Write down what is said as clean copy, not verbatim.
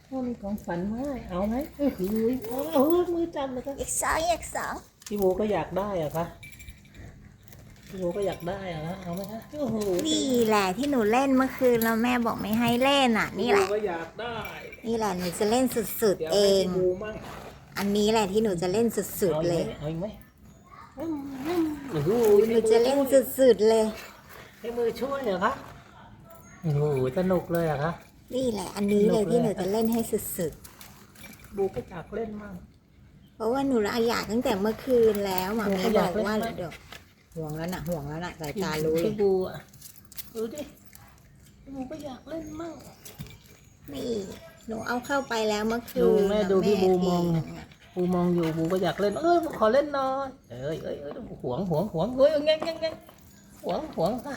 พ่อมีของฝันมาให้เอาไหมเฮ้ยมือจับเลยครับ อีกสอง พี่โบก็อยากได้อะคะพี่โบก็อยากได้อะคะเอาไหมคะโอ้โห นี่แหละที่หนูเล่นเมื่อคืนแล้วแม่บอกไม่ให้เล่นอ่ะ นี่แหละ พี่โบก็อยากได้ นี่แหละหนูจะเล่นสุด เดี๋ยว ๆเอ ให้ ง พี่โบมั่ง อันนี้แหละที่หนูจะเล่นสุดๆเลย เอาอีกไหมโอ้โห หนูจะเล่นสุดๆเลย ให้มือช่วยเหรอคะโอ้โหสนุกเลยอะคะ นี่แหละ อันนี้เลยที่หนูจะเล่นให้สุด โบก็อยากเล่นมั่ง ๆเพราะว่าหนูอยากตั้งแต่เมื่อคืนแล้วหมา หนู มี ก็ บ อยา อก ก เล่น ว่า บ้าง เดี๋ยวห่วงแล้วน่ะสายตารู้เลย พี่โบอะดูดิพี่โบก็อยากเล่นมั่ง นี่หนูเอาเข้าไปแล้วเมื่อคืน ดูแม่ดูพี่บูมอง ทิ้ บูมองอยู่บูก็อยากเล่นขอเล่นหน่อยเอ้ยหวงเฮ้ยแง่ค่ะ